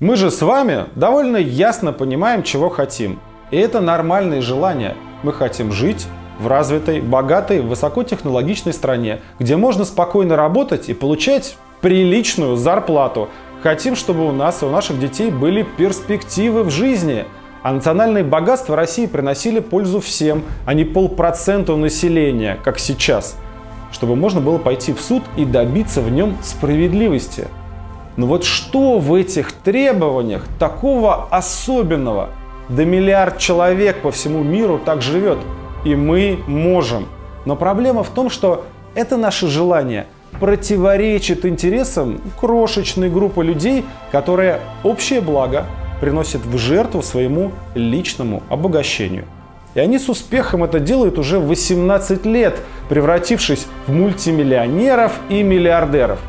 Мы же с вами довольно ясно понимаем, чего хотим. И это нормальные желания. Мы хотим жить в развитой, богатой, высокотехнологичной стране, где можно спокойно работать и получать приличную зарплату. Хотим, чтобы у нас и у наших детей были перспективы в жизни. А национальные богатства России приносили пользу всем, а не 0,5% населения, как сейчас. Чтобы можно было пойти в суд и добиться в нем справедливости. Но вот что в этих требованиях такого особенного? Да 1 миллиард человек по всему миру так живет. И мы можем. Но проблема в том, что это наше желание противоречит интересам крошечной группы людей, которые общее благо приносят в жертву своему личному обогащению. И они с успехом это делают уже 18 лет, превратившись в мультимиллионеров и миллиардеров.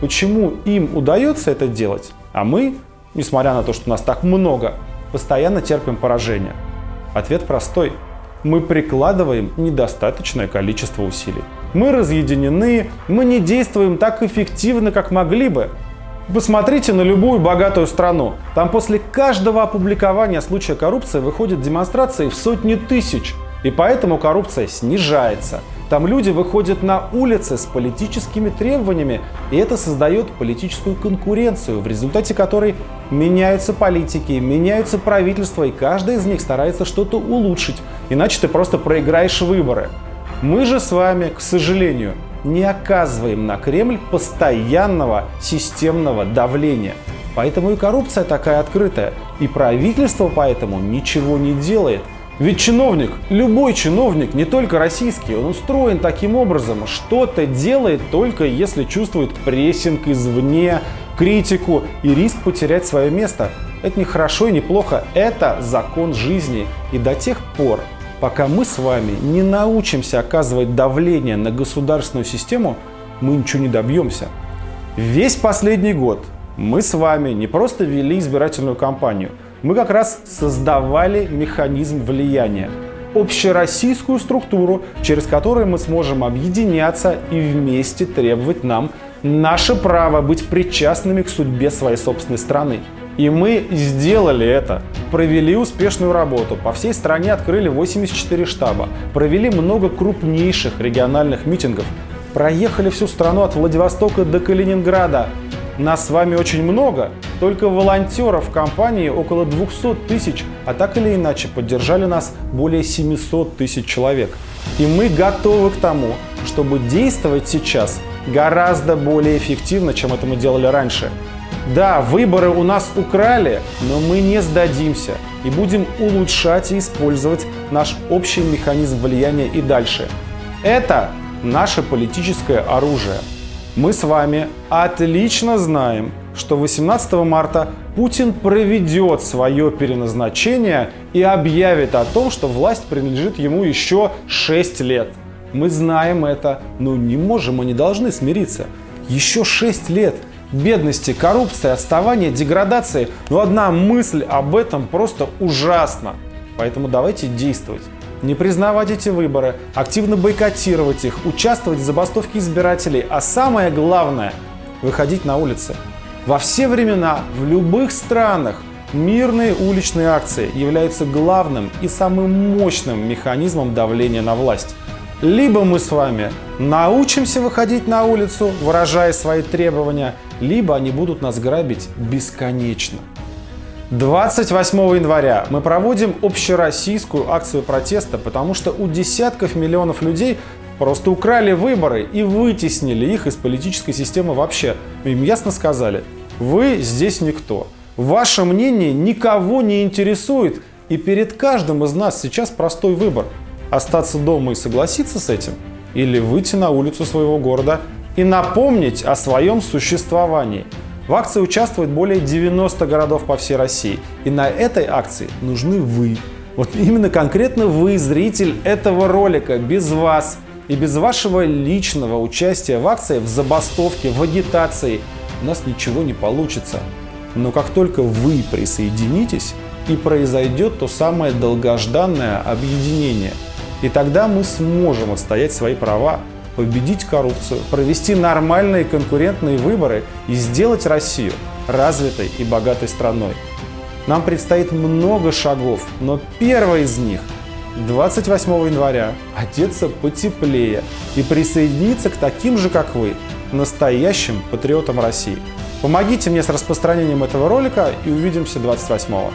Почему им удается это делать, а мы, несмотря на то, что нас так много, постоянно терпим поражение? Ответ простой. Мы прикладываем недостаточное количество усилий. Мы разъединены, мы не действуем так эффективно, как могли бы. Посмотрите на любую богатую страну. Там после каждого опубликования случая коррупции выходят демонстрации в сотни тысяч. И поэтому коррупция снижается. Там люди выходят на улицы с политическими требованиями, и это создает политическую конкуренцию, в результате которой меняются политики, меняются правительства, и каждый из них старается что-то улучшить, иначе ты просто проиграешь выборы. Мы же с вами, к сожалению, не оказываем на Кремль постоянного системного давления. Поэтому и коррупция такая открытая, и правительство поэтому ничего не делает. Ведь чиновник, любой чиновник, не только российский, он устроен таким образом, что-то делает только если чувствует прессинг извне, критику и риск потерять свое место. Это не хорошо и не плохо, это закон жизни. И до тех пор, пока мы с вами не научимся оказывать давление на государственную систему, мы ничего не добьемся. Весь последний год мы с вами не просто вели избирательную кампанию, мы как раз создавали механизм влияния, общероссийскую структуру, через которую мы сможем объединяться и вместе требовать нам наше право быть причастными к судьбе своей собственной страны. И мы сделали это. Провели успешную работу. По всей стране открыли 84 штаба. Провели много крупнейших региональных митингов. Проехали всю страну от Владивостока до Калининграда. Нас с вами очень много. Только волонтеров в компании около 200 тысяч, а так или иначе поддержали нас более 700 тысяч человек. И мы готовы к тому, чтобы действовать сейчас гораздо более эффективно, чем это мы делали раньше. Да, выборы у нас украли, но мы не сдадимся и будем улучшать и использовать наш общий механизм влияния и дальше. Это наше политическое оружие. Мы с вами отлично знаем, что 18 марта Путин проведет свое переназначение и объявит о том, что власть принадлежит ему еще 6 лет. Мы знаем это, но не можем и не должны смириться. Еще 6 лет бедности, коррупции, отставания, деградации. Но одна мысль об этом просто ужасна. Поэтому давайте действовать. Не признавать эти выборы, активно бойкотировать их, участвовать в забастовке избирателей, а самое главное – выходить на улицы. Во все времена, в любых странах, мирные уличные акции являются главным и самым мощным механизмом давления на власть. Либо мы с вами научимся выходить на улицу, выражая свои требования, либо они будут нас грабить бесконечно. 28 января мы проводим общероссийскую акцию протеста, потому что у десятков миллионов людей просто украли выборы и вытеснили их из политической системы вообще. Им ясно сказали: вы здесь никто, ваше мнение никого не интересует, и перед каждым из нас сейчас простой выбор: остаться дома и согласиться с этим, или выйти на улицу своего города и напомнить о своем существовании. В акции участвует более 90 городов по всей России. И на этой акции нужны вы. Вот именно конкретно вы, зритель этого ролика. Без вас и без вашего личного участия в акции, в забастовке, в агитации у нас ничего не получится. Но как только вы присоединитесь, и произойдет то самое долгожданное объединение. И тогда мы сможем отстоять свои права, победить коррупцию, провести нормальные конкурентные выборы и сделать Россию развитой и богатой страной. Нам предстоит много шагов, но первый из них – 28 января одеться потеплее и присоединиться к таким же, как вы, настоящим патриотам России. Помогите мне с распространением этого ролика и увидимся 28-го.